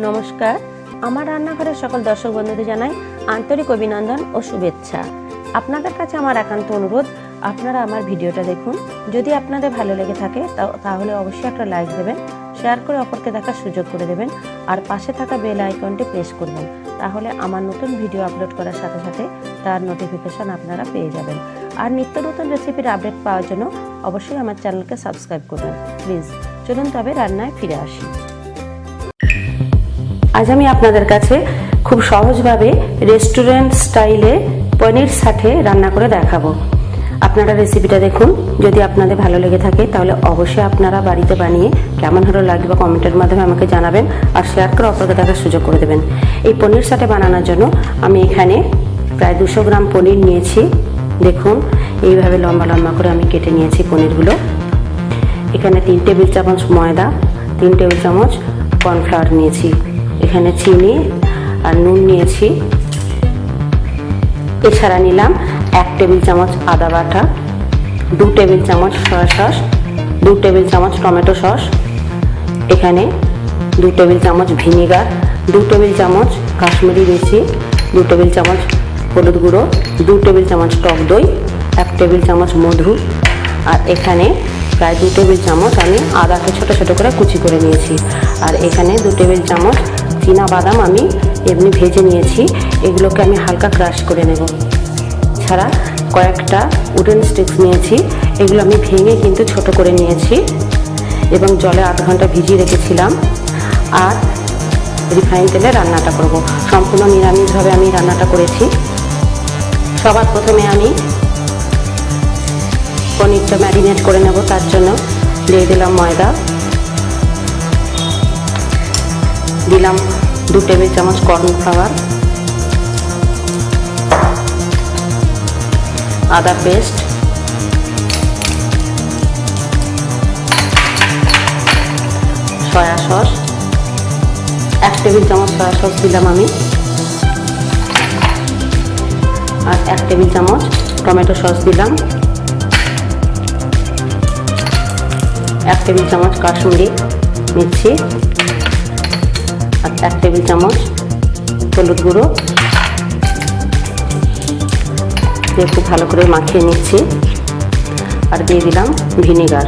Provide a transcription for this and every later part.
নমস্কার, আমার রান্নাঘরের সকল দর্শক বন্ধুদের জানাই আন্তরিক অভিনন্দন ও শুভেচ্ছা। আপনাদের কাছে আমার একান্ত অনুরোধ, আপনারা আমার ভিডিওটা দেখুন। যদি আপনাদের ভালো লেগে থাকে তাহলে অবশ্যই একটা লাইক দেবেন, শেয়ার করে অপরকে দেখার সুযোগ করে দেবেন, আর পাশে থাকা বেল আইকনটি প্রেস করবেন। তাহলে আমার নতুন ভিডিও আপলোড করার সাথে সাথে তার নোটিফিকেশন আপনারা পেয়ে যাবেন। আর নিত্য নতুন রেসিপির আপডেট পাওয়ার জন্য অবশ্যই আমার চ্যানেলকে সাবস্ক্রাইব করবেন প্লিজ। চলুন তবে রান্নায় ফিরে আসি। আজ আমি আপনাদের কাছে খুব সহজভাবে রেস্টুরেন্ট স্টাইলে পনির সাথে রান্না করে দেখাবো। আপনারা রেসিপিটা দেখুন। যদি আপনাদের ভালো লেগে থাকে তাহলে অবশ্যই আপনারা বাড়িতে বানিয়ে কেমন হলো লাগবে বা কমেন্টের মাধ্যমে আমাকে জানাবেন, আর শেয়ার করে অপরকে দেখার সুযোগ করে দেবেন। এই পনির সাথে বানানোর জন্য আমি এখানে প্রায় 200 গ্রাম পনির নিয়েছি। দেখুন, এইভাবে লম্বা লম্বা করে আমি কেটে নিয়েছি পনিরগুলো। এখানে 3 টেবিল চামচ ময়দা, 3 টেবিল চামচ কর্নফ্লাওয়ার নিয়েছি। এখানে চিনি আর নুন নিয়েছি। এছাড়া নিলাম 1 টেবিল চামচ আদা বাটা, 2 টেবিল চামচ সয়া সস, 2 টেবিল চামচ টমেটো সস, এখানে 2 টেবিল চামচ ভিনিগার, 2 টেবিল চামচ কাশ্মীরি মির্চি, 2 টেবিল চামচ হলুদ গুঁড়ো, 2 টেবিল চামচ টক দই, 1 টেবিল চামচ মধু, আর এখানে প্রায় 2 টেবিল চামচ আমি আদাকে ছোট ছোট করে কুচি করে নিয়েছি। আর এখানে 2 টেবিল চামচ চীনা বাদাম আমি এমনি ভেজে নিয়েছি, এগুলোকে আমি হালকা ক্রাশ করে নেব। ছাড়া কয়েকটা উডেন স্টিক্স নিয়েছি, এগুলো আমি ভেঙে কিন্তু ছোট করে নিয়েছি এবং জলে 8 ঘন্টা ভিজিয়ে রেখেছিলাম। আর রিফাইন তেলে রান্নাটা করব। সম্পূর্ণ নিরামিষভাবে আমি রান্নাটা করেছি। সবার প্রথমে আমি পনিরটা ম্যারিনেট করে নেব। তার জন্য দিয়ে দিলাম ময়দা, দিলাম 2 টেবিল চামচ কর্নফ্লাওয়ার, আদা পেস্ট, সয়া সস, 1 টেবিল চামচ সয়া সস দিলাম আমি, আর 1 টেবিল চামচ টমেটো সস দিলাম, 1 টেবিল চামচ কাশ্মীরি মির্চি, আর 1 টেবিল চামচ হলুদ গুঁড়ো দিয়ে খুব ভালো করে মাখিয়ে নিচ্ছি। আর দিয়ে দিলাম ভিনিগার।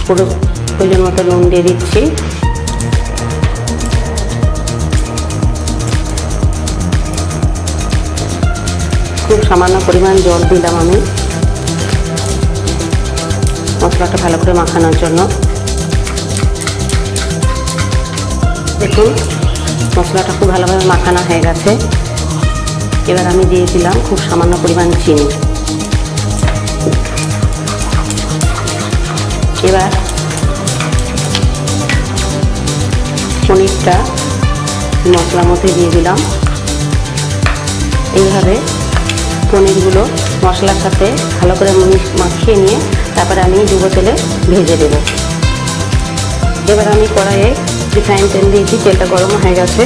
পুরো প্রয়োজন মতো নুন দিয়ে দিচ্ছি। খুব সামান্য পরিমাণ জল দিলাম আমি মশলাটা ভালো করে মাখানোর জন্য। দেখুন, মশলাটা খুব ভালোভাবে মাখানো হয়ে গেছে। এবার আমি দিয়ে দিলাম খুব সামান্য পরিমাণ চিনি। এবার পনিরটা মশলার মধ্যে দিয়ে দিলাম। এইভাবে পনিরগুলো মশলার সাথে ভালো করে মাখিয়ে নিয়ে তারপরে আমি ডুবো তেলে ভেজে দেব। এবার আমি কড়াইয়ে রিফাইন তেল দিয়েছি, তেলটা গরম হয়ে গেছে।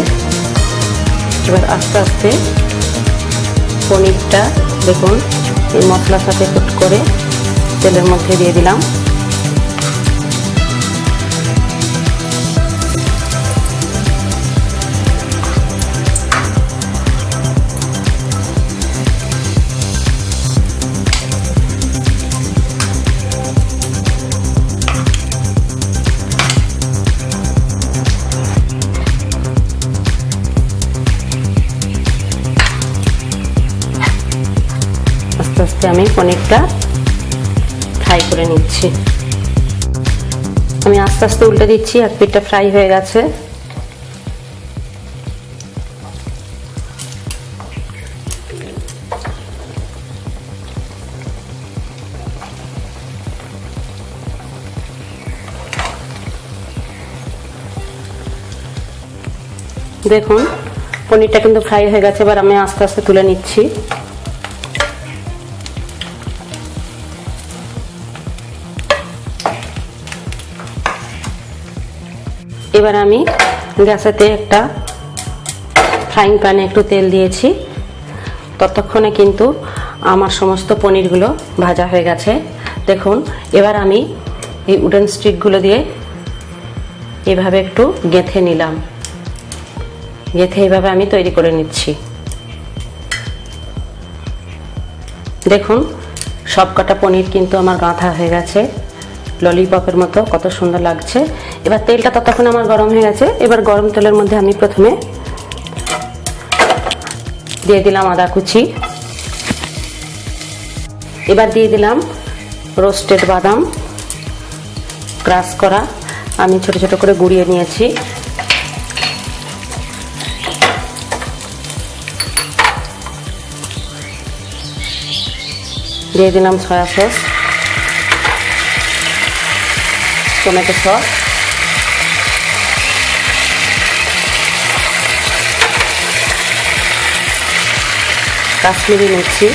এবার আস্তে আস্তে পনিরটা দেখুন এই মশলার সাথে কুট করে তেলের মধ্যে দিয়ে দিলাম। আস্তে আস্তে আমি পনিরটা ফ্রাই করে নিচ্ছি। আমি আস্তে আস্তে উল্টে দিচ্ছি। এক পিঠটা ফ্রাই হয়ে গেছে। দেখুন, পনিরটা কিন্তু ফ্রাই হয়ে গেছে। এবার আমি আস্তে আস্তে তুলে নিচ্ছি। এবার আমি গ্যাসেতে একটা ফ্রাইং প্যানে একটু তেল দিয়েছি। ততক্ষণে কিন্তু আমার সমস্ত পনিরগুলো ভাজা হয়ে গেছে। দেখুন এবার আমি এই উডেন স্টিকগুলো দিয়ে এভাবে একটু গেঁথে নিলাম, গেঁথে এইভাবে আমি তৈরি করে নিচ্ছি। দেখুন সবকটা পনির কিন্তু আমার গাঁথা হয়ে গেছে, ললিপপের মতো কত সুন্দর লাগছে। এবার তেলটা ততক্ষণ আমার গরম হয়ে গেছে। এবার গরম তেলের মধ্যে আমি প্রথমে দিয়ে দিলাম আদা কুচি, এবার দিয়ে দিলাম রোস্টেড বাদাম ক্রাশ করা, আমি ছোট ছোট করে গুঁড়িয়ে নিয়েছি। দিয়ে দিলাম soya sauce, tomato sauce, Kashmiri Mirchi,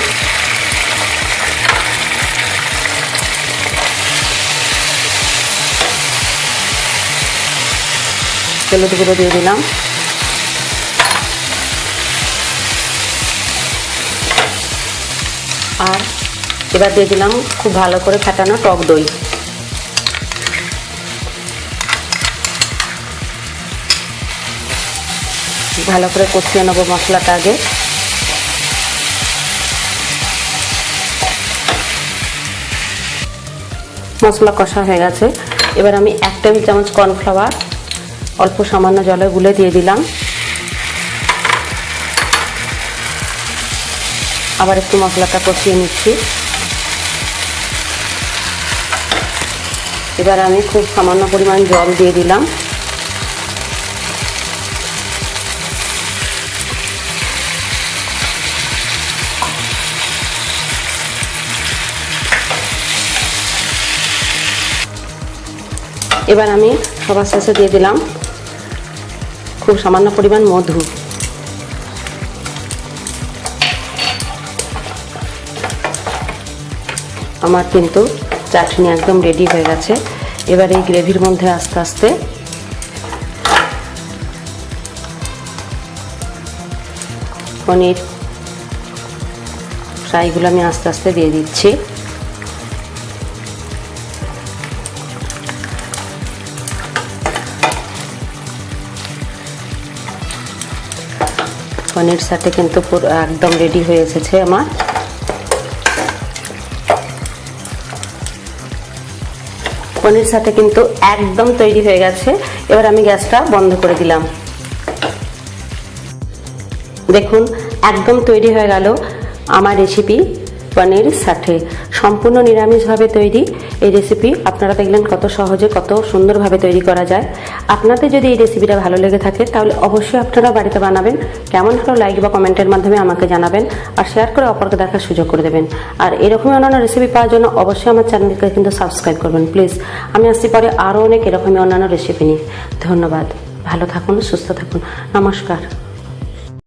হলুদ গুঁড়ো দিয়ে দিলাম, আর এবার দিয়ে দিলাম খুব ভালো করে ফেটানো টক দই। ভালো করে কষিয়ে নেবো মশলাটা আগে। মশলা কষা হয়ে গেছে। এবার আমি 1 টেবিল চামচ কর্নফ্লাওয়ার অল্প সামান্য জলে গুলে দিয়ে দিলাম। আবার একটু মশলাটা কষিয়ে নিচ্ছি। এবার আমি খুব সামান্য পরিমাণ জল দিয়ে দিলাম। এবার আমি সবার শেষে দিয়ে দিলাম খুব সামান্য পরিমাণ মধু। আমার কিন্তু চাটনি একদম রেডি হয়ে গেছে। এবার এই গ্রেভির মধ্যে আস্তে আস্তে পনির ফ্রাইগুলো আমি আস্তে আস্তে দিয়ে দিচ্ছি। পনির সাথে কিন্তু পুরো একদম রেডি হয়ে এসেছে আমার। পনির সাথে কিন্তু একদম তৈরি হয়ে গেছে। এবার আমি গ্যাসটা বন্ধ করে দিলাম। দেখুন একদম তৈরি হয়ে গেল আমার রেসিপি পনির সাথে, সম্পূর্ণ নিরামিষভাবে তৈরি এই রেসিপি। আপনারা দেখলেন কত সহজে কত সুন্দরভাবে তৈরি করা যায়। আপনাদের যদি এই রেসিপিটা ভালো লেগে থাকে তাহলে অবশ্যই আপনারা বাড়িতে বানাবেন। কেমন হলো লাইক বা কমেন্টের মাধ্যমে আমাকে জানাবেন, আর শেয়ার করে অপরকে দেখার সুযোগ করে দেবেন। আর এরকমই অন্যান্য রেসিপি পাওয়ার জন্য অবশ্যই আমার চ্যানেলকে কিন্তু সাবস্ক্রাইব করবেন প্লিজ। আমি আসছি পরে আরও অনেক এরকমই অন্যান্য রেসিপি নিয়ে। ধন্যবাদ, ভালো থাকুন, সুস্থ থাকুন, নমস্কার।